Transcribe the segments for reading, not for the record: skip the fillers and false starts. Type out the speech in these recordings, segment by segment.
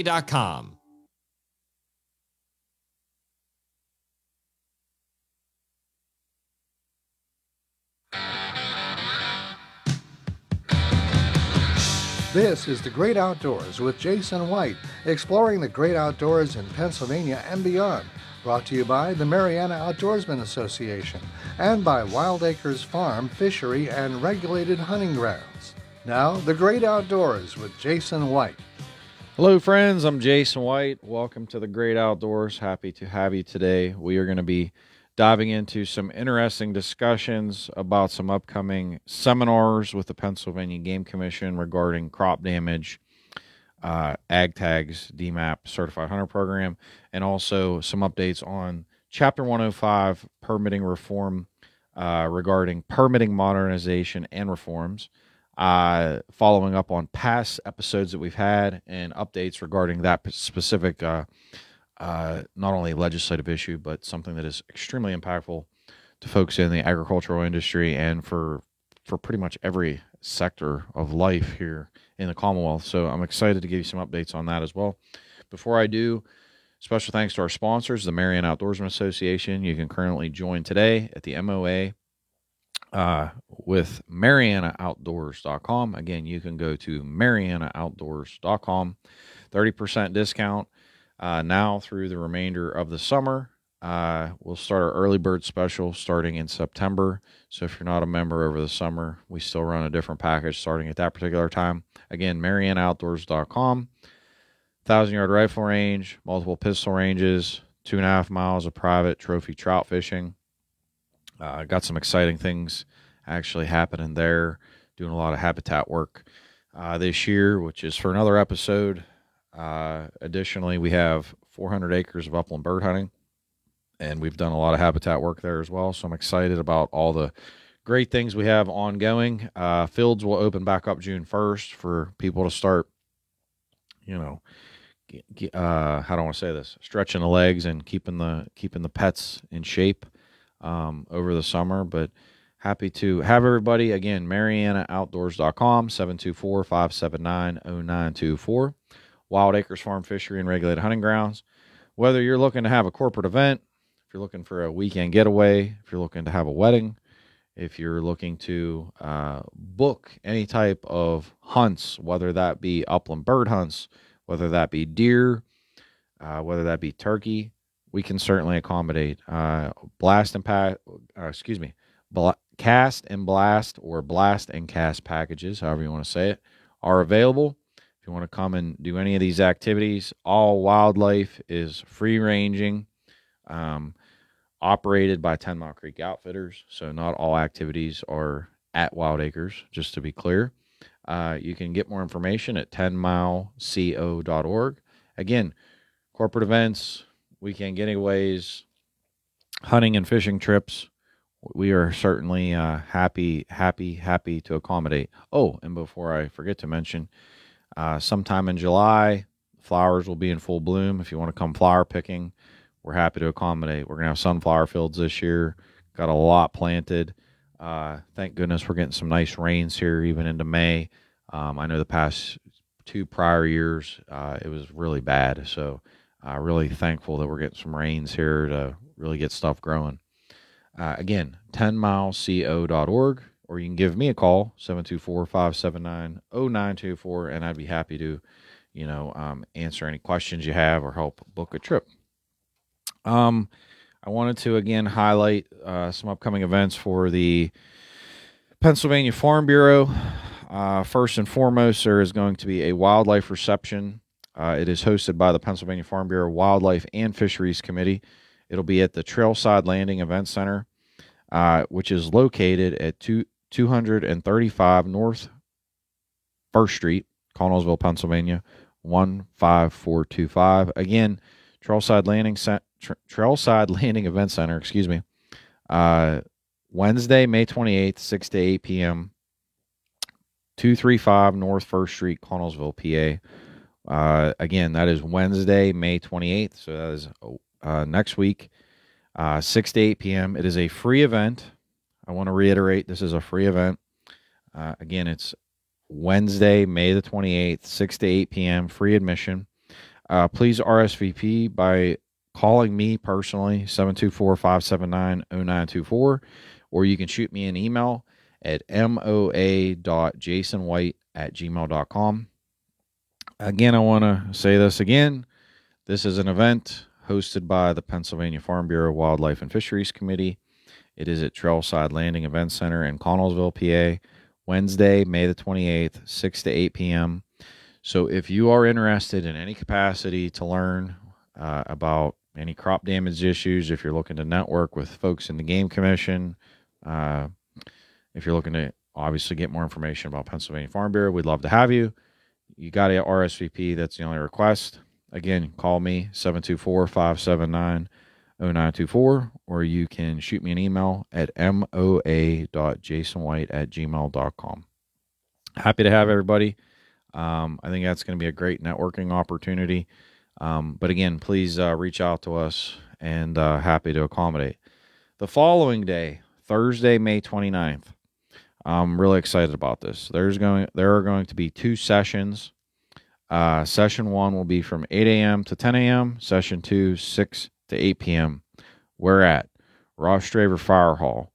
com. This is The Great Outdoors with Jason White, exploring the great outdoors in Pennsylvania and beyond. Brought to you by the Mariana Outdoorsmen Association and by Wild Acres Farm, Fishery, and Regulated Hunting Grounds. Now, The Great Outdoors with Jason White. Hello, friends. I'm Jason White. Welcome to The Great Outdoors. Happy to have you today. We are going to be diving into some interesting discussions about some upcoming seminars with the Pennsylvania Game Commission regarding crop damage, ag tags, DMAP certified hunter program, and also some updates on Chapter 105 permitting reform regarding permitting modernization and reforms, following up on past episodes that we've had and updates regarding that specific not only legislative issue, but something that is extremely impactful to folks in the agricultural industry and for pretty much every sector of life here in the Commonwealth. So I'm excited to give you some updates on that as well. Before I do, special thanks to our sponsors, the Mariana Outdoorsmen Association. You can currently join today at the MOA with MarianaOutdoors.com. Again, you can go to MarianaOutdoors.com. 30% discount now through the remainder of the summer. We'll start our early bird special starting in September. So if you're not a member over the summer, we still run a different package starting at that particular time. Again, MarianaOutdoors.com. 1,000-yard rifle range, multiple pistol ranges, 2.5 miles of private trophy trout fishing. Got some exciting things actually happening there. Doing a lot of habitat work this year, which is for another episode. Additionally, we have 400 acres of upland bird hunting, and we've done a lot of habitat work there as well. So I'm excited about all the great things we have ongoing. Fields will open back up June 1st for people to start, how do I want to say this? Stretching the legs and keeping the pets in shape over the summer. But happy to have everybody. Again, MarianaOutdoors.com, 724-579-0924. Wild Acres Farm, Fishery, and Regulated Hunting Grounds. Whether you're looking to have a corporate event, if you're looking for a weekend getaway, if you're looking to have a wedding, if you're looking to book any type of hunts, whether that be upland bird hunts, whether that be deer, whether that be turkey, we can certainly accommodate. Cast and blast, or blast and cast packages, however you want to say it, are available. If you want to come and do any of these activities, all wildlife is free ranging, operated by 10 Mile Creek Outfitters. So not all activities are at Wild Acres, just to be clear. You can get more information at 10mileco.org. Again, corporate events, weekend getaways, hunting and fishing trips, we are certainly happy to accommodate. Oh, and before I forget to mention, sometime in July, flowers will be in full bloom. If you want to come flower picking, we're happy to accommodate. We're going to have sunflower fields this year. Got a lot planted. Thank goodness we're getting some nice rains here even into May. I know the past 2 prior years, it was really bad. So really thankful that we're getting some rains here to really get stuff growing. Again, 10mileco.org, or you can give me a call, 724-579-0924, and I'd be happy to, answer any questions you have or help book a trip. I wanted to, again, highlight some upcoming events for the Pennsylvania Farm Bureau. First and foremost, there is going to be a wildlife reception. It is hosted by the Pennsylvania Farm Bureau Wildlife and Fisheries Committee. It'll be at the Trailside Landing Event Center, which is located at 235 North 1st Street, Connellsville, Pennsylvania, 15425. Again, Trailside Landing Event Center, Wednesday, May 28th, 6 to 8 p.m., 235 North 1st Street, Connellsville, PA. Again, that is Wednesday, May 28th, so that is next week, 6 to 8 p.m. It is a free event. I want to reiterate, this is a free event. Again, it's Wednesday, May the 28th, 6 to 8 p.m., free admission. Please RSVP by calling me personally, 724-579-0924, or you can shoot me an email at moa.jasonwhite@gmail.com. Again, I want to say this again. This is an event hosted by the Pennsylvania Farm Bureau Wildlife and Fisheries Committee. It is at Trailside Landing Event Center in Connellsville, PA, Wednesday, May the 28th, 6 to 8 p.m. So if you are interested in any capacity to learn about any crop damage issues, if you're looking to network with folks in the Game Commission, if you're looking to obviously get more information about Pennsylvania Farm Bureau, we'd love to have you. You got to RSVP. That's the only request. Again, call me, 724-579-0924, or you can shoot me an email at moa.jasonwhite@gmail.com. Happy to have everybody. I think that's going to be a great networking opportunity. But again, please reach out to us, and happy to accommodate. The following day, Thursday, May 29th, I'm really excited about this. There are going to be 2 sessions. Session 1 will be from 8 a.m. to 10 a.m. Session 2, 6 to 8 p.m. We're at Rostraver Fire Hall.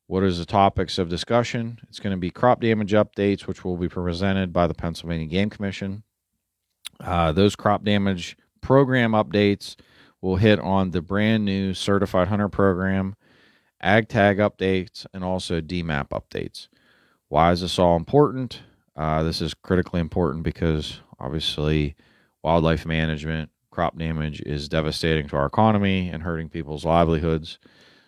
What is the topics of discussion? It's going to be crop damage updates, which will be presented by the Pennsylvania Game Commission. Those crop damage program updates will hit on the brand new Certified Hunter program, ag tag updates, and also DMAP updates. Why is this all important? This is critically important because obviously wildlife management, crop damage is devastating to our economy and hurting people's livelihoods.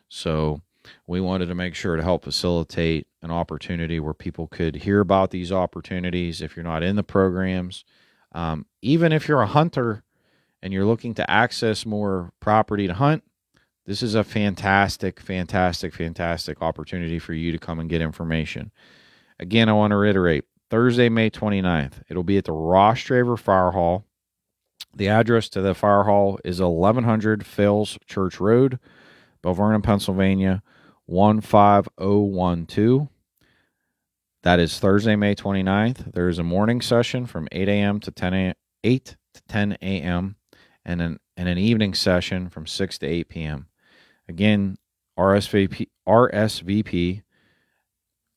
So we wanted to make sure to help facilitate an opportunity where people could hear about these opportunities if you're not in the programs. Even if you're a hunter and you're looking to access more property to hunt, this is a fantastic opportunity for you to come and get information. Again, I want to reiterate, Thursday, May 29th, it'll be at the Rostraver Fire Hall. The address to the fire hall is 1100 Fales Church Road, Vernon, Pennsylvania, 15012. That is Thursday, May 29th. There is a morning session from 8 a.m. to 8 to 10 a.m. and an evening session from 6 to 8 p.m. Again, RSVP,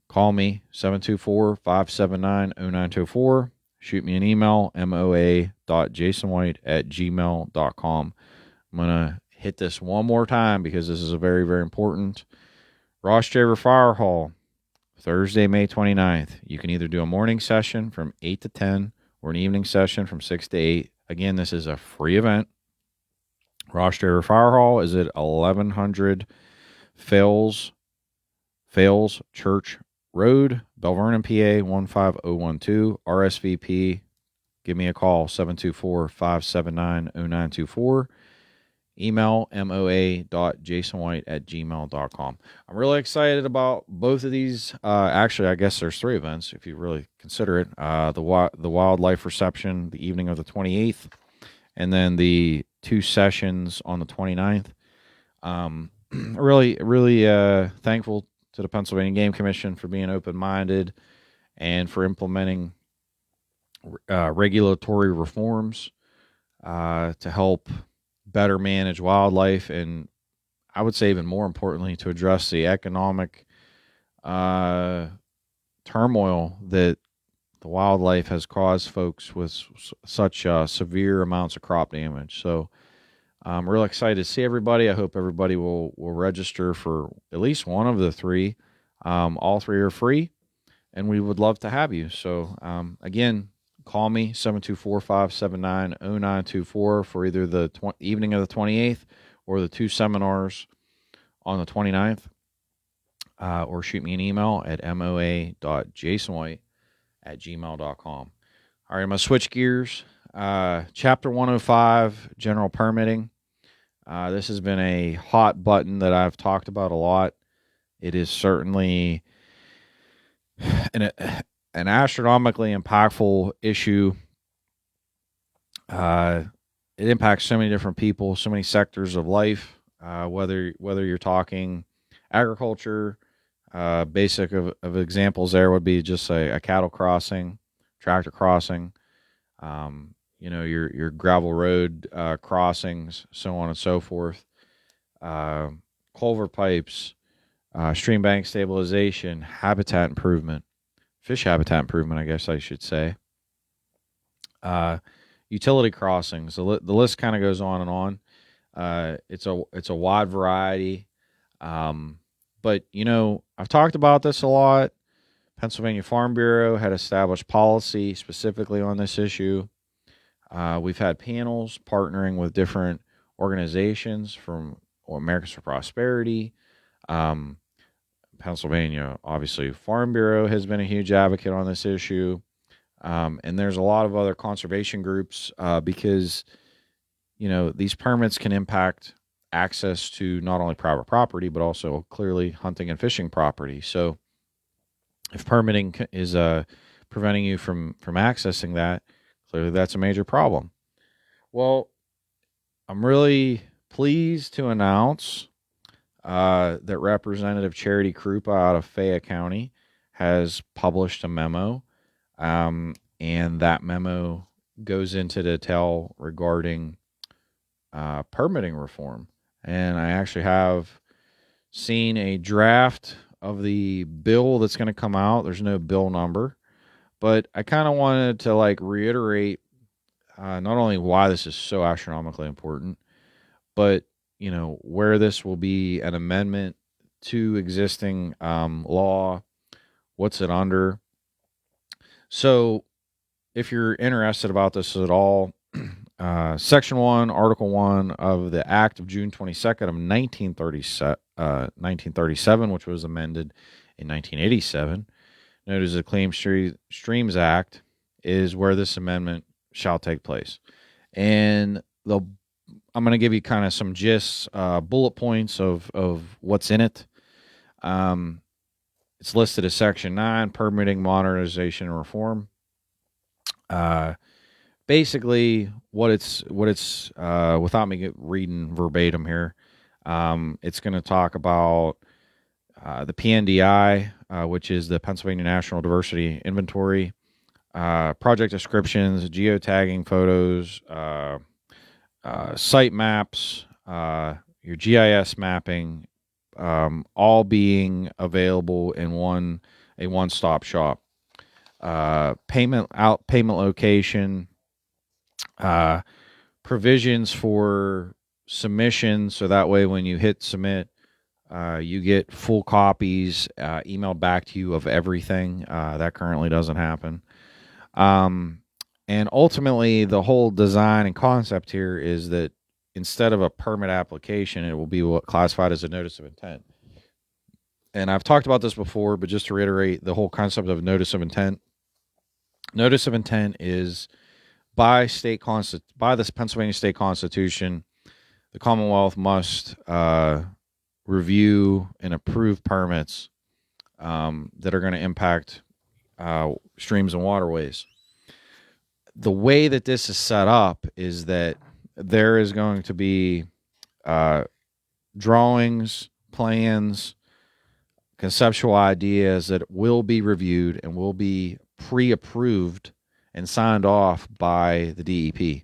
call me, 724-579-0924. Shoot me an email, moa.jasonwhite@gmail.com. I'm going to hit this one more time because this is a very, very important. Rostraver Fire Hall, Thursday, May 29th. You can either do a morning session from 8 to 10 or an evening session from 6 to 8. Again, this is a free event. Rostraver Fire Hall is at 1100 Fales Church Road, Vernon, PA, 15012. RSVP, give me a call, 724-579-0924. Email, moa.jasonwhite@gmail.com. I'm really excited about both of these. Actually, I guess there's 3 events if you really consider it. The wildlife reception, the evening of the 28th, and then the 2 sessions on the 29th. Really thankful to the Pennsylvania Game Commission for being open-minded and for implementing regulatory reforms to help better manage wildlife, and I would say even more importantly to address the economic turmoil that the wildlife has caused folks with such severe amounts of crop damage. So I'm really excited to see everybody. I hope everybody will register for at least one of the 3. All 3 are free, and we would love to have you. So again, call me, 724-579-0924 for either the evening of the 28th or the 2 seminars on the 29th, or shoot me an email at moa.jasonwhite@gmail.com. All right, I'm going to switch gears. Chapter 105, General Permitting. This has been a hot button that I've talked about a lot. It is certainly an astronomically impactful issue. It impacts so many different people, so many sectors of life, whether you're talking agriculture. Basic of examples there would be just a cattle crossing, tractor crossing. your gravel road crossings, so on and so forth, culvert pipes, stream bank stabilization, habitat improvement, fish habitat improvement, I guess I should say, utility crossings. The list kind of goes on and on. It's a wide variety, but I've talked about this a lot. Pennsylvania Farm Bureau had established policy specifically on this issue. We've had panels partnering with different organizations from Americans for Prosperity. Pennsylvania, obviously, Farm Bureau has been a huge advocate on this issue. And there's a lot of other conservation groups because, these permits can impact access to not only private property, but also clearly hunting and fishing property. So if permitting is preventing you from accessing that, clearly that's a major problem. Well, I'm really pleased to announce that Representative Charity Krupa out of Fayette County has published a memo, and that memo goes into detail regarding permitting reform. And I actually have seen a draft of the bill that's going to come out. There's no bill number, but I kind of wanted to reiterate not only why this is so astronomically important, but where this will be an amendment to existing law, what's it under. So if you're interested about this at all, Section 1, Article 1 of the Act of June 22nd of 1937, which was amended in 1987, known as the Clean Streams Act, is where this amendment shall take place. And I'm going to give you kind of some gists, bullet points of what's in it. It's listed as Section 9, Permitting, Modernization, and Reform. Basically, what it's without me reading verbatim here, it's going to talk about the PNDI, which is the Pennsylvania National Diversity Inventory, project descriptions, geotagging photos, site maps, your GIS mapping, all being available in a one-stop shop. Payment location, provisions for submission, so that way when you hit submit, you get full copies emailed back to you of everything. That currently doesn't happen. And ultimately, the whole design and concept here is that instead of a permit application, it will be classified as a notice of intent. And I've talked about this before, but just to reiterate the whole concept of notice of intent. Notice of intent is by the Pennsylvania State Constitution, the Commonwealth must review and approve permits that are going to impact streams and waterways. The way that this is set up is that there is going to be drawings, plans, conceptual ideas that will be reviewed and will be pre-approved and signed off by the DEP.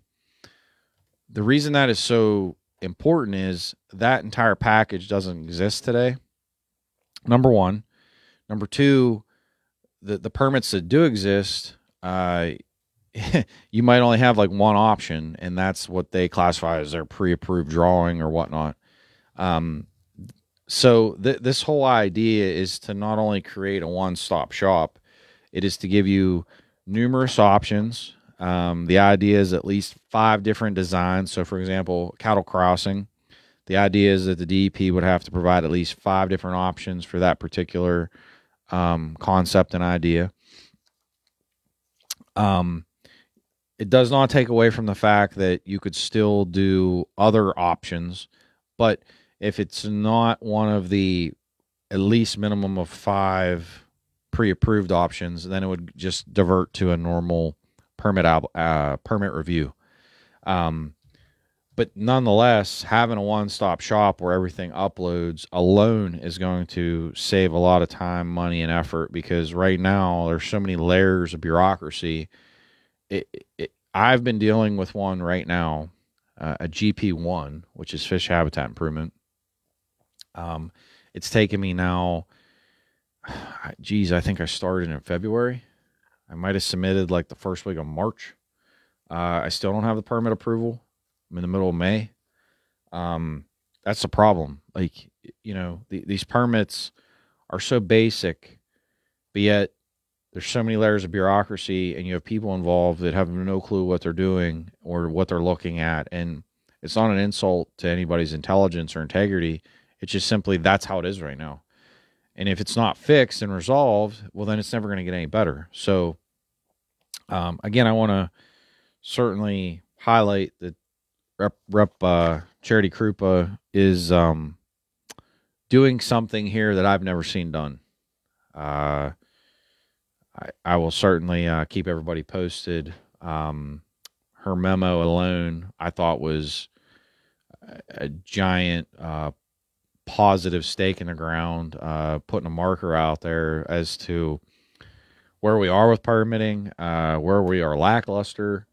The reason that is so important is that entire package doesn't exist today. Number one. Number two, the permits that do exist, you might only have one option, and that's what they classify as their pre-approved drawing or whatnot. So this whole idea is to not only create a one-stop shop, it is to give you numerous options. The idea is at least 5 different designs. So, for example, cattle crossing, the idea is that the DEP would have to provide at least 5 different options for that particular concept and idea. It does not take away from the fact that you could still do other options, but if it's not one of the at least minimum of 5 pre-approved options, then it would just divert to a normal permit review. But nonetheless, having a one-stop shop where everything uploads alone is going to save a lot of time, money, and effort, because right now there's so many layers of bureaucracy. I've been dealing with one right now, a GP1, which is fish habitat improvement. It's taken me now, geez, I think I started in February. I might have submitted like the first week of March. I still don't have the permit approval. I'm in the middle of May. That's the problem. Like, these permits are so basic, but yet there's so many layers of bureaucracy, and you have people involved that have no clue what they're doing or what they're looking at. And it's not an insult to anybody's intelligence or integrity. It's just simply that's how it is right now. And if it's not fixed and resolved, well, then it's never going to get any better. So, again, I want to certainly highlight that Rep Charity Krupa is doing something here that I've never seen done. I will certainly keep everybody posted. Her memo alone, I thought, was a giant positive stake in the ground, putting a marker out there as to where we are with permitting, where we are lackluster,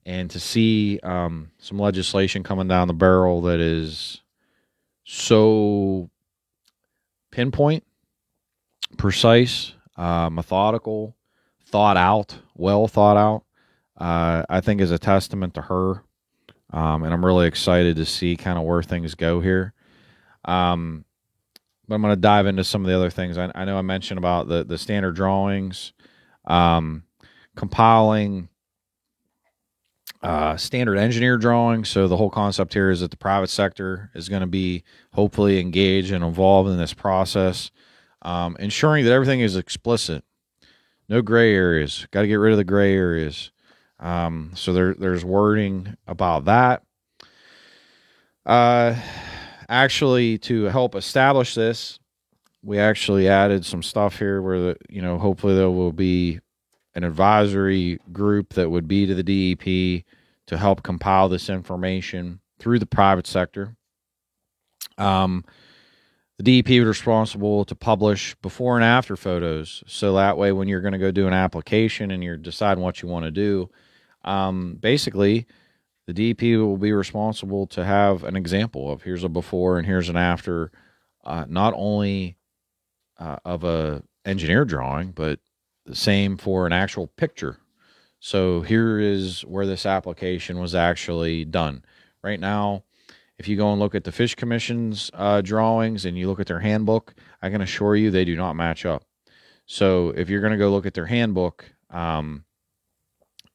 and to see some legislation coming down the barrel that is so pinpoint, precise, methodical, well thought out, I think is a testament to her. And I'm really excited to see kind of where things go here. But I'm going to dive into some of the other things. I know I mentioned about the standard drawings, compiling standard engineer drawings. So the whole concept here is that the private sector is going to be hopefully engaged and involved in this process, ensuring that everything is explicit. No gray areas. Got to get rid of the gray areas. So there's wording about that. Actually, to help establish this, we actually added some stuff here where hopefully there will be an advisory group that would be to the DEP to help compile this information through the private sector. The DEP is responsible to publish before and after photos. So that way, when you're going to go do an application and you're deciding what you want to do, basically, the DEP will be responsible to have an example of here's a before and here's an after, not only of a engineer drawing, but the same for an actual picture. So here is where this application was actually done. Right now, if you go and look at the Fish Commission's drawings and you look at their handbook, I can assure you they do not match up. So if you're going to go look at their handbook,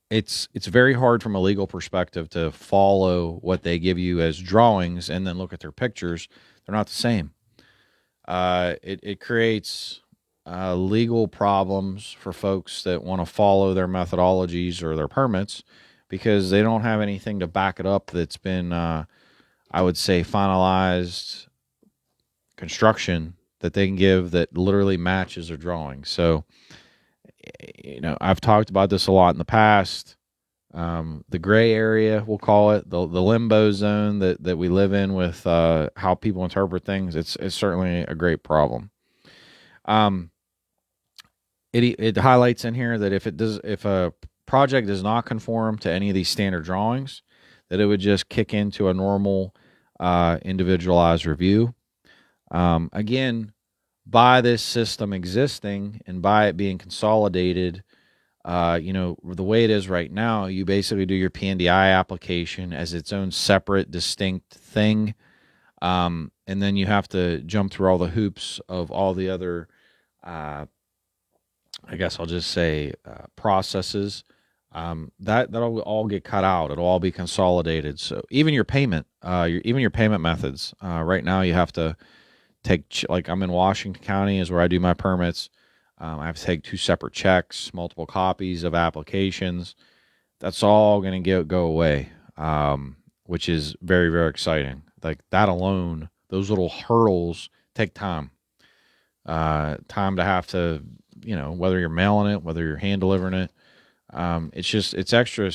it's very hard from a legal perspective to follow what they give you as drawings and then look at their pictures. They're not the same. It creates legal problems for folks that want to follow their methodologies or their permits because they don't have anything to back it up that's been, I would say, finalized construction that they can give that literally matches their drawing. So, I've talked about this a lot in the past. The gray area, we'll call it, the limbo zone that we live in with how people interpret things, it's certainly a great problem. It highlights in here that if a project does not conform to any of these standard drawings, that it would just kick into a normal individualized review. Again, by this system existing and by it being consolidated, the way it is right now, you basically do your PNDI application as its own separate, distinct thing. And then you have to jump through all the hoops of all the other, I guess I'll just say, processes. That'll all get cut out. It'll all be consolidated. So even your payment, your payment methods, right now you have to take, like I'm in Washington County is where I do my permits. I have to take 2 separate checks, multiple copies of applications. That's all going to go away, which is very, very exciting. Like that alone, those little hurdles take time. Time to have to, whether you're mailing it, whether you're hand delivering it. It's extra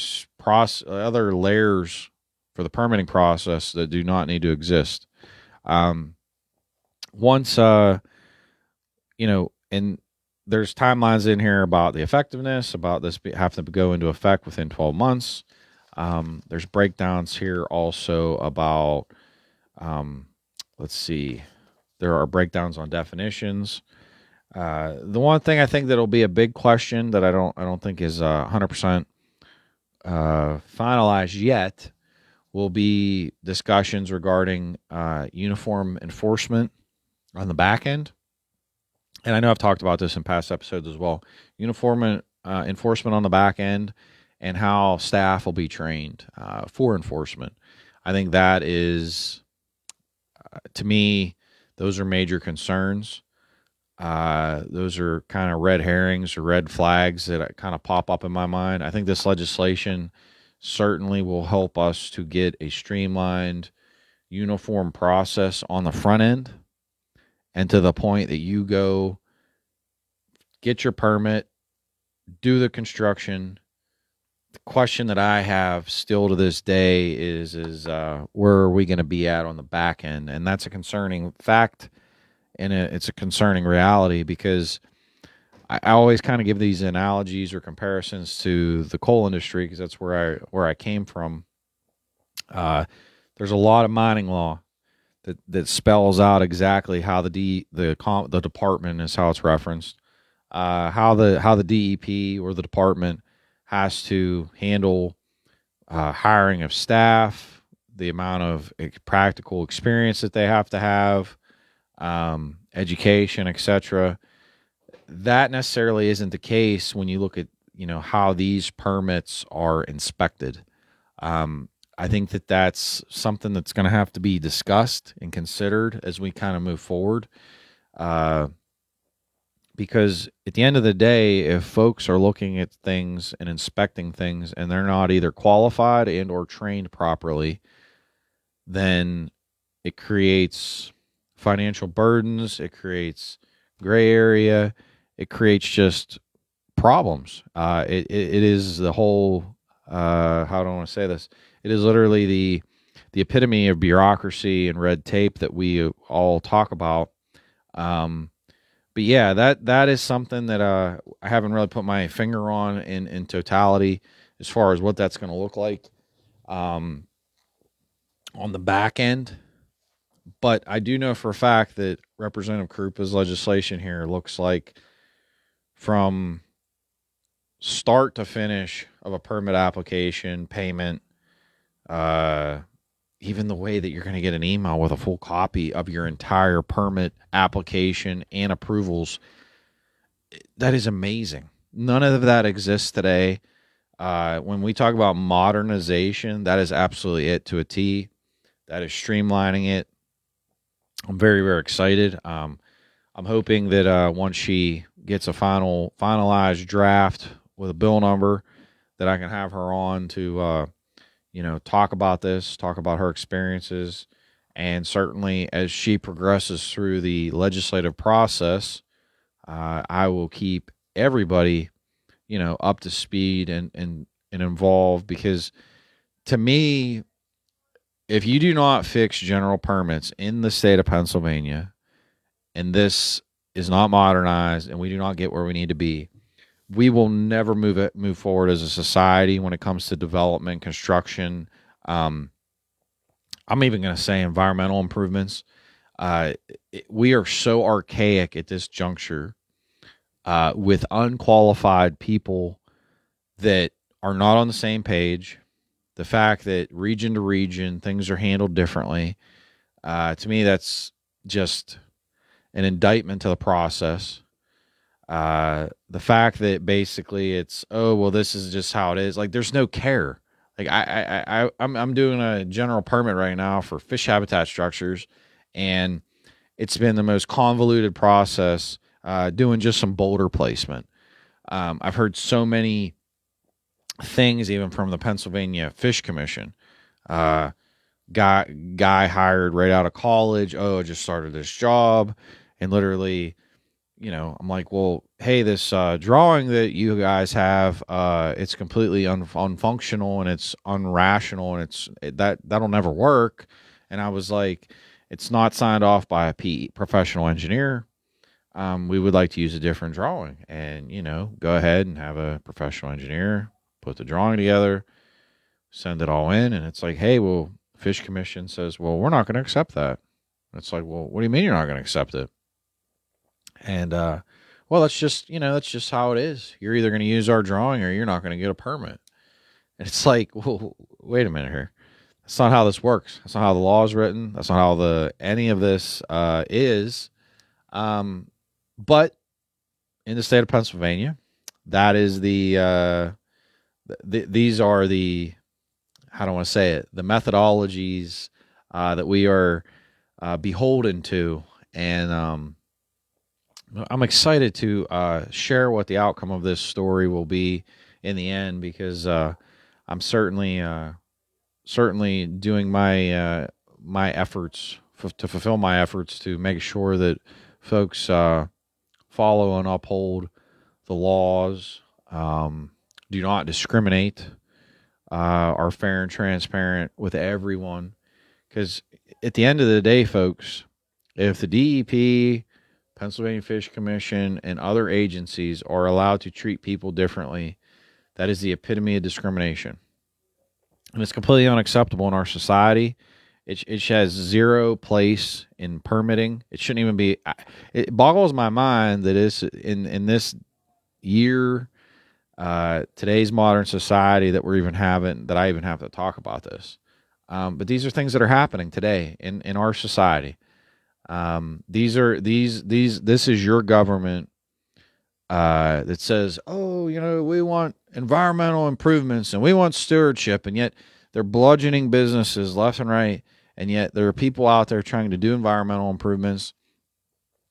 other layers for the permitting process that do not need to exist. Once, and there's timelines in here about the effectiveness, about this having to go into effect within 12 months. There's breakdowns here also about, let's see, there are breakdowns on definitions. The one thing I think that'll be a big question that I don't think is 100% finalized yet will be discussions regarding uniform enforcement on the back end. And I know I've talked about this in past episodes as well. Uniform enforcement on the back end and how staff will be trained for enforcement. I think that is, to me, those are major concerns. Those are kind of red herrings or red flags that kind of pop up in my mind. I think this legislation certainly will help us to get a streamlined, uniform process on the front end, and to the point that you go get your permit, do the construction. The question that I have still to this day is where are we going to be at on the back end? And that's a concerning fact, and it's a concerning reality, because I always kind of give these analogies or comparisons to the coal industry, because that's where I came from. There's a lot of mining law that spells out exactly how the department is how it's referenced, how the DEP or the department has to handle hiring of staff, the amount of practical experience that they have to have, education, etc. That necessarily isn't the case when you look at how these permits are inspected. I think that that's something that's going to have to be discussed and considered as we kind of move forward. Because at the end of the day, if folks are looking at things and inspecting things and they're not either qualified and or trained properly, then it creates financial burdens, it creates gray area, it creates just problems. It is the whole, how do I want to say this? It is literally the epitome of bureaucracy and red tape that we all talk about. But yeah, that is something that I haven't really put my finger on in totality as far as what that's going to look like on the back end. But I do know for a fact that Representative Krupa's legislation here looks like, from start to finish of a permit application, payment, even the way that you're going to get an email with a full copy of your entire permit application and approvals, that is amazing. None of that exists today. When we talk about modernization, that is absolutely it to a T. That is streamlining it. I'm very, very excited. I'm hoping that once she gets a finalized draft with a bill number, that I can have her on to talk about this, talk about her experiences, and certainly as she progresses through the legislative process, I will keep everybody, up to speed and involved, because to me, if you do not fix general permits in the state of Pennsylvania, and this is not modernized, and we do not get where we need to be, we will never move forward as a society when it comes to development, construction. I'm even going to say environmental improvements. We are so archaic at this juncture with unqualified people that are not on the same page. The fact that region to region things are handled differently, to me, that's just an indictment to the process. The fact that basically it's, oh, well, this is just how it is. Like, there's no care. Like, I'm doing a general permit right now for fish habitat structures, and it's been the most convoluted process, doing just some boulder placement. I've heard so many things, even from the Pennsylvania Fish Commission. Guy hired right out of college. Oh, I just started this job, and literally, I'm like, well, hey, this drawing that you guys have, it's completely unfunctional, and it's unrational, and that'll never work. And I was like, it's not signed off by a professional engineer. we would like to use a different drawing. And, go ahead and have a professional engineer put the drawing together, send it all in. And it's like, hey, well, Fish Commission says, well, we're not going to accept that. It's like, well, what do you mean you're not going to accept it? And, well, that's just how it is. You're either going to use our drawing or you're not going to get a permit. And it's like, well, wait a minute here. That's not how this works. That's not how the law is written. That's not how any of this is. But in the state of Pennsylvania, that is these are the, how do I want to say it? The methodologies that we are beholden to. And I'm excited to share what the outcome of this story will be in the end, because I'm certainly doing my efforts to fulfill my efforts to make sure that folks follow and uphold the laws, do not discriminate, are fair and transparent with everyone. Because at the end of the day, folks, if the DEP, Pennsylvania Fish Commission, and other agencies are allowed to treat people differently, that is the epitome of discrimination. And it's completely unacceptable in our society. It has zero place in permitting. It shouldn't even be. It boggles my mind that it's in this year, today's modern society, that I even have to talk about this. But these are things that are happening today in our society. This is your government that says, oh, we want environmental improvements and we want stewardship, and yet they're bludgeoning businesses left and right, and yet there are people out there trying to do environmental improvements,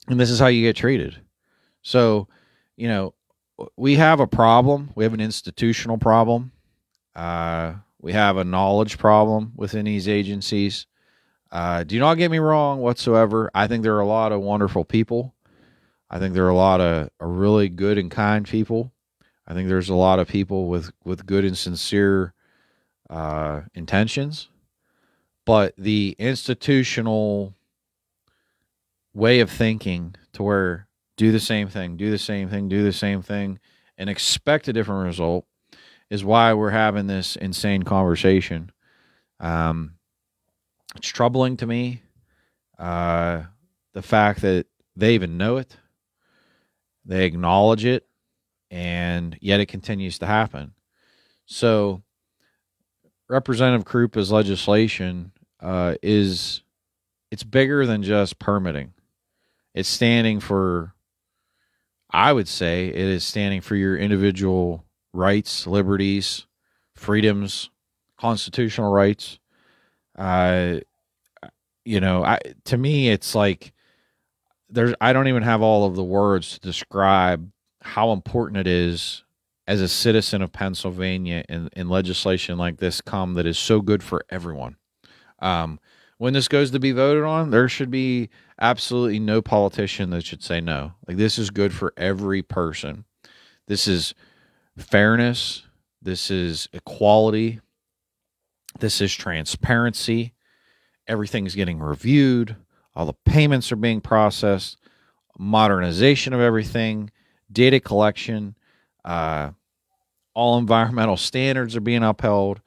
and this is how you get treated. So, we have a problem. We have an institutional problem. We have a knowledge problem within these agencies. Do not get me wrong whatsoever. I think there are a lot of wonderful people. I think there are a lot of really good and kind people. I think there's a lot of people with good and sincere intentions. But the institutional way of thinking, to where do the same thing, and expect a different result, is why we're having this insane conversation. It's troubling to me, the fact that they even know it, they acknowledge it, and yet it continues to happen. So Representative Krupa's legislation it's bigger than just permitting. It's standing for, I would say, it is standing for your individual rights, liberties, freedoms, constitutional rights. To me, it's like I don't even have all of the words to describe how important it is as a citizen of Pennsylvania in legislation like this that is so good for everyone. When this goes to be voted on, there should be absolutely no politician that should say no. Like, this is good for every person. This is fairness. This is equality. This is transparency. Everything's getting reviewed. All the payments are being processed. Modernization of everything. Data collection. All environmental standards are being upheld.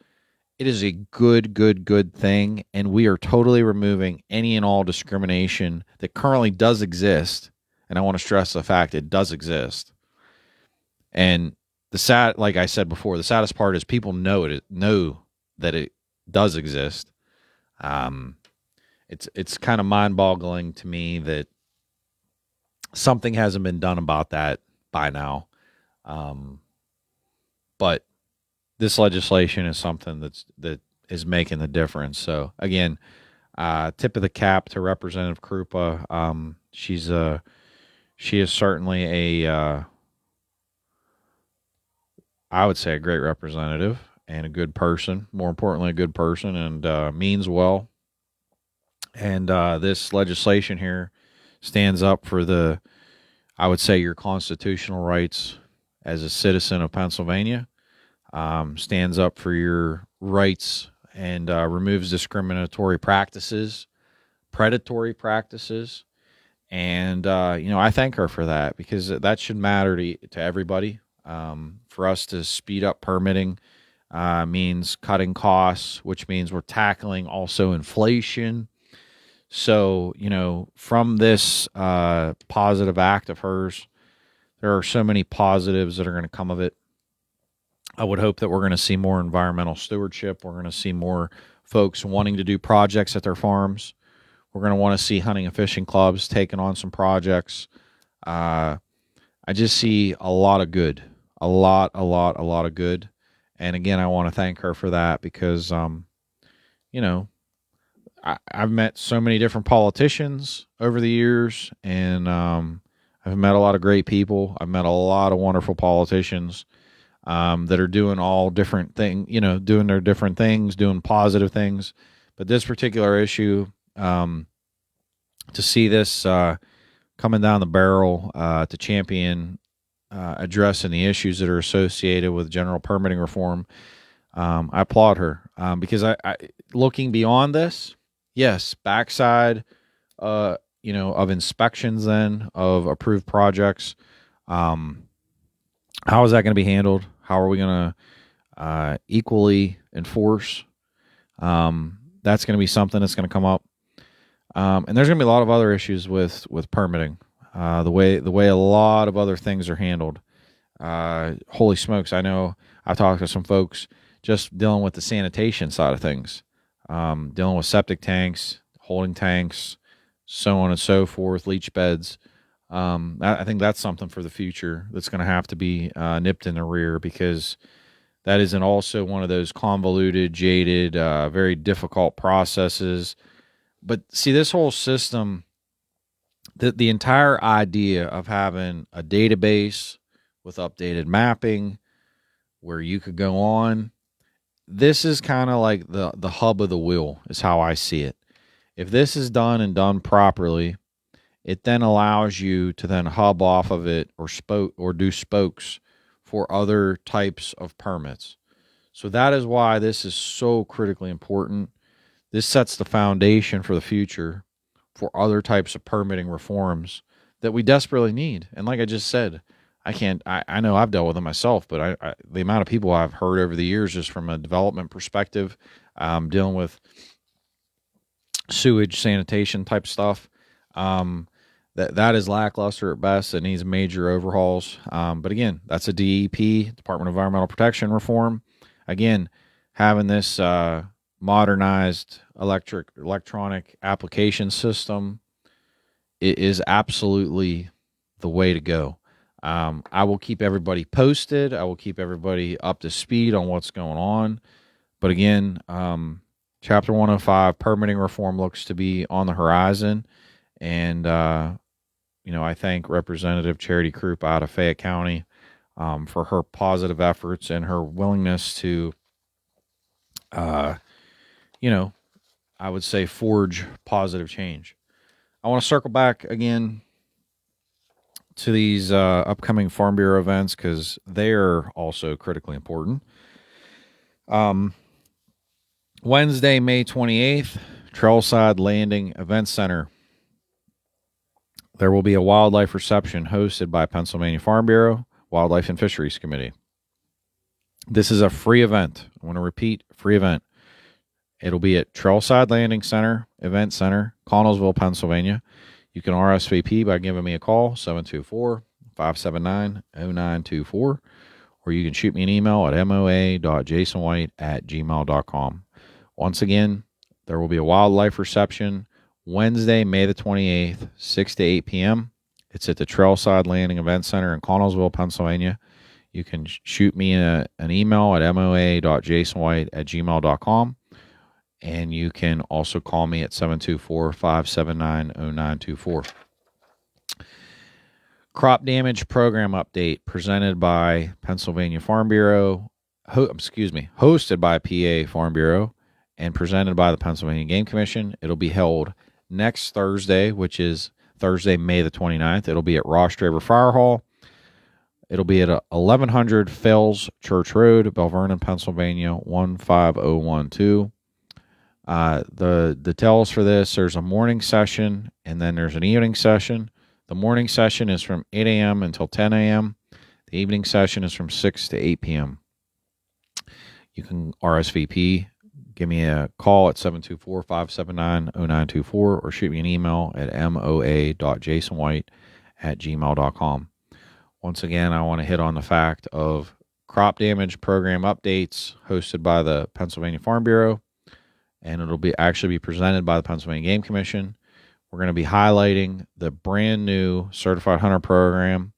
It is a good thing, and we are totally removing any and all discrimination that currently does exist. And I want to stress the fact it does exist. And like I said before, the saddest part is people know that it does exist. It's kind of mind-boggling to me that something hasn't been done about that by now. But this legislation is something that is making the difference. So again, tip of the cap to Representative Krupa. She is certainly I would say a great representative and a good person. More importantly, a good person, and means well. And this legislation here stands up for I would say, your constitutional rights as a citizen of Pennsylvania. Stands up for your rights and removes discriminatory practices, predatory practices, And, I thank her for that, because that should matter to everybody. For us to speed up permitting means cutting costs, which means we're tackling also inflation. So, from this positive act of hers, there are so many positives that are going to come of it. I would hope that we're going to see more environmental stewardship. We're going to see more folks wanting to do projects at their farms. We're going to want to see hunting and fishing clubs taking on some projects. I just see a lot of good, a lot of good. And again, I want to thank her for that, because, I've met so many different politicians over the years, and I've met a lot of great people. I've met a lot of wonderful politicians that are doing all different things, doing their different things, doing positive things. But this particular issue, to see this coming down the barrel to champion addressing the issues that are associated with general permitting reform, I applaud her, because I looking beyond this, yes, backside, of inspections, then of approved projects. How is that going to be handled? How are we going to equally enforce? That's going to be something that's going to come up. And there's going to be a lot of other issues with permitting. The way a lot of other things are handled. Holy smokes! I know I've talked to some folks just dealing with the sanitation side of things, dealing with septic tanks, holding tanks, so on and so forth, leach beds. I think that's something for the future that's going to have to be nipped in the rear, because that isn't also one of those convoluted, jaded, very difficult processes. But see, this whole system, the entire idea of having a database with updated mapping where you could go on, this is kind of like the hub of the wheel, is how I see it. If this is done and done properly, it then allows you to then hub off of it or do spokes for other types of permits. So that is why this is so critically important. This sets the foundation for the future for other types of permitting reforms that we desperately need. And like I just said, I know I've dealt with them myself, but the amount of people I've heard over the years, just from a development perspective, dealing with sewage, sanitation type stuff, that is lackluster at best. It needs major overhauls. But again, that's a DEP, Department of Environmental Protection reform. Again, having this modernized electronic application system is absolutely the way to go. I will keep everybody posted. I will keep everybody up to speed on what's going on. But again, Chapter 105 permitting reform looks to be on the horizon. And, I thank Representative Charity Krupa out of Fayette County for her positive efforts and her willingness to, I would say, forge positive change. I want to circle back again to these upcoming Farm Bureau events, because they're also critically important. Wednesday, May 28th, Trailside Landing Event Center. There will be a wildlife reception hosted by Pennsylvania Farm Bureau, Wildlife and Fisheries Committee. This is a free event. I want to repeat, free event. It'll be at Trailside Landing Center, Event Center, Connellsville, Pennsylvania. You can RSVP by giving me a call, 724-579-0924, or you can shoot me an email at moa.jasonwhite@gmail.com. Once again, there will be a wildlife reception Wednesday, May the 28th, 6 to 8 p.m. It's at the Trailside Landing Event Center in Connellsville, Pennsylvania. You can shoot me an email at moa.jasonwhite@gmail.com. And you can also call me at 724-579-0924. Crop damage program update presented by Pennsylvania Farm Bureau, hosted by PA Farm Bureau and presented by the Pennsylvania Game Commission. It'll be held next Thursday, which is Thursday, May the 29th. It'll be at Rostraver Fire Hall. It'll be at 1100 Fells Church Road, Belle, Vernon, Pennsylvania, 15012. The details for this, there's a morning session and then there's an evening session. The morning session is from 8 a.m. until 10 a.m. The evening session is from 6 to 8 p.m. You can RSVP. Give me a call at 724-579-0924 or shoot me an email at moa.jasonwhite@gmail.com. Once again, I want to hit on the fact of crop damage program updates hosted by the Pennsylvania Farm Bureau, and it'll actually be presented by the Pennsylvania Game Commission. We're going to be highlighting the brand new Certified Hunter Program,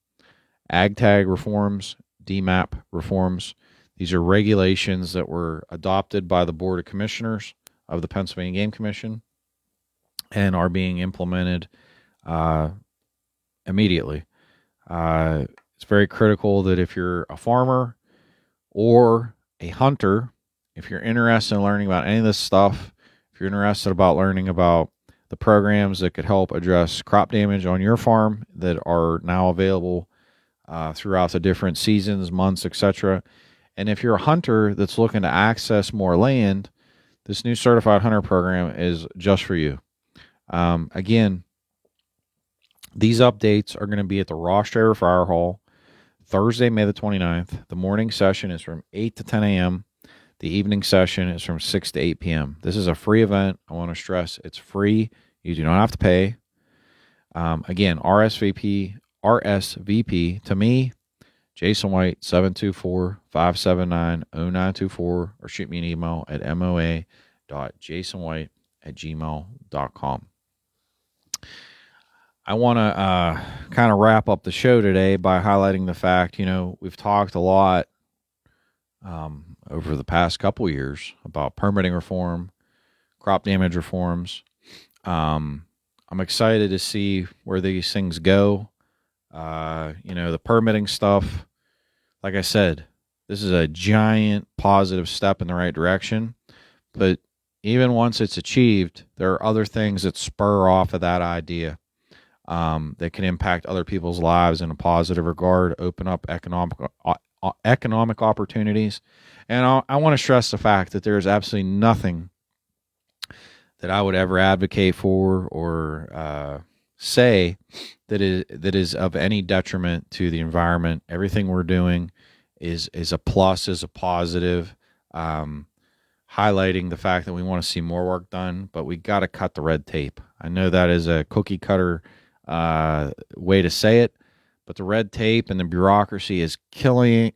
Ag Tag reforms, DMAP reforms. These are regulations that were adopted by the Board of Commissioners of the Pennsylvania Game Commission and are being implemented immediately. It's very critical that if you're a farmer or a hunter, if you're interested in learning about any of this stuff, if you're interested about learning about the programs that could help address crop damage on your farm that are now available throughout the different seasons, months, etc., and if you're a hunter that's looking to access more land, this new Certified Hunter Program is just for you. Again, these updates are going to be at the Rostraver Fire Hall Thursday, May the 29th. The morning session is from 8 to 10 a.m. The evening session is from 6 to 8 p.m. This is a free event. I want to stress it's free. You do not have to pay. Again, RSVP to me, Jason White, 724-579-0924, or shoot me an email at moa.jasonwhite@gmail.com. I want to kind of wrap up the show today by highlighting the fact, we've talked a lot over the past couple years about permitting reform, crop damage reforms. I'm excited to see where these things go. The permitting stuff, like I said, this is a giant positive step in the right direction. But even once it's achieved, there are other things that spur off of that idea that can impact other people's lives in a positive regard, open up economic opportunities. And I want to stress the fact that there is absolutely nothing that I would ever advocate for or say that is of any detriment to the environment. Everything we're doing is a plus, is a positive, highlighting the fact that we want to see more work done, but we got to cut the red tape. I know that is a cookie cutter way to say it, but the red tape and the bureaucracy is killing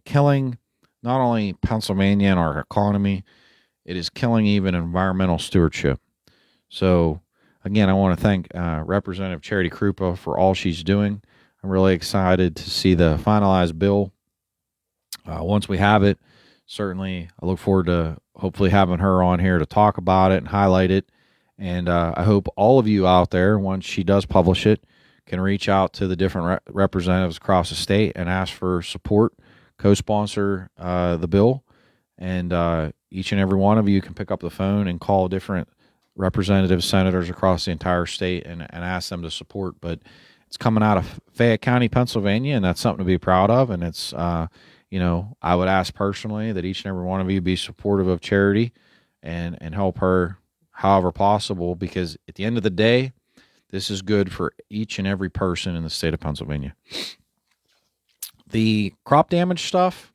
not only Pennsylvania and our economy, it is killing even environmental stewardship. So again, I want to thank Representative Charity Krupa for all she's doing. I'm really excited to see the finalized bill. Once we have it, certainly I look forward to hopefully having her on here to talk about it and highlight it. And I hope all of you out there, once she does publish it, can reach out to the different representatives across the state and ask for support, co-sponsor the bill. And each and every one of you can pick up the phone and call different representatives, senators across the entire state and ask them to support. But it's coming out of Fayette County, Pennsylvania, and that's something to be proud of. And it's, I would ask personally that each and every one of you be supportive of Charity and help her however possible, because at the end of the day, this is good for each and every person in the state of Pennsylvania. The crop damage stuff,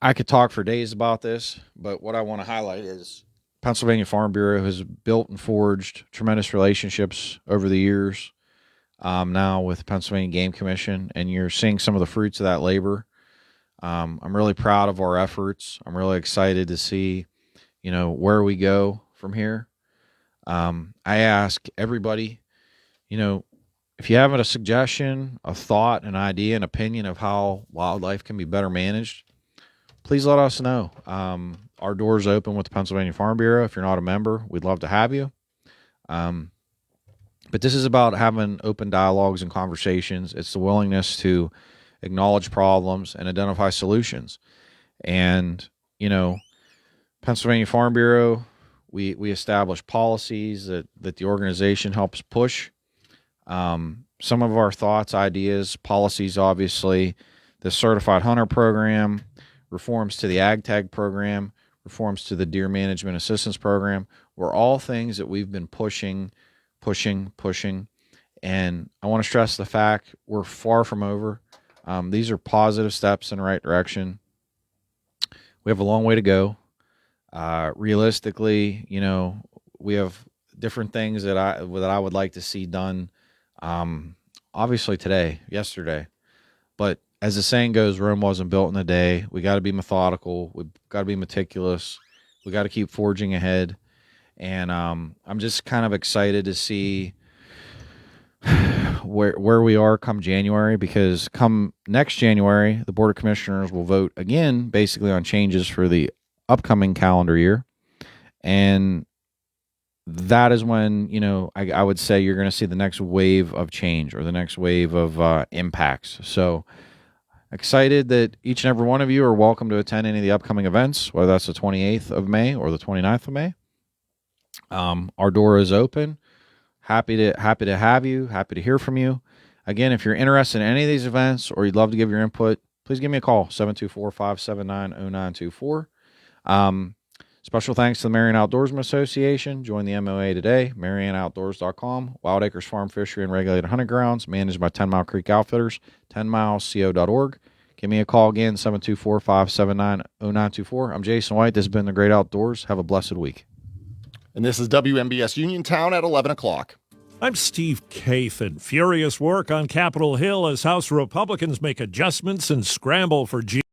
I could talk for days about this, but what I want to highlight is Pennsylvania Farm Bureau has built and forged tremendous relationships over the years now with the Pennsylvania Game Commission, and you're seeing some of the fruits of that labor. I'm really proud of our efforts. I'm really excited to see, where we go from here. I ask everybody, if you have a suggestion, a thought, an idea, an opinion of how wildlife can be better managed, please let us know. Our door's open with the Pennsylvania Farm Bureau. If you're not a member, we'd love to have you. But this is about having open dialogues and conversations. It's the willingness to acknowledge problems and identify solutions. And, Pennsylvania Farm Bureau, we establish policies that the organization helps push. Some of our thoughts, ideas, policies, obviously, the Certified Hunter Program, reforms to the Ag Tag Program, reforms to the Deer Management Assistance Program were all things that we've been pushing. And I want to stress the fact we're far from over. These are positive steps in the right direction. We have a long way to go. Realistically, we have different things that I would like to see done. Obviously yesterday, but as the saying goes, Rome wasn't built in a day. We got to be methodical. We've got to be meticulous. We got to keep forging ahead. And I'm just kind of excited to see where we are come January, because come next January, the Board of Commissioners will vote again, basically on changes for the upcoming calendar year. And that is when, I would say you're going to see the next wave of change, or the next wave of impacts. So excited that each and every one of you are welcome to attend any of the upcoming events, whether that's the 28th of May or the 29th of May. Our door is open. Happy to have you. Happy to hear from you. Again, if you're interested in any of these events, or you'd love to give your input, please give me a call, 724-579-0924. Special thanks to the Mariana Outdoorsman Association. Join the MOA today, MarianaOutdoors.com. Wild Acres Farm Fishery and Regulated Hunting Grounds, managed by 10 Mile Creek Outfitters, 10milesco.org. Give me a call again, 724-579-0924. I'm Jason White. This has been The Great Outdoors. Have a blessed week. And this is WMBS Uniontown at 11 o'clock. I'm Steve Kathan. Furious work on Capitol Hill as House Republicans make adjustments and scramble for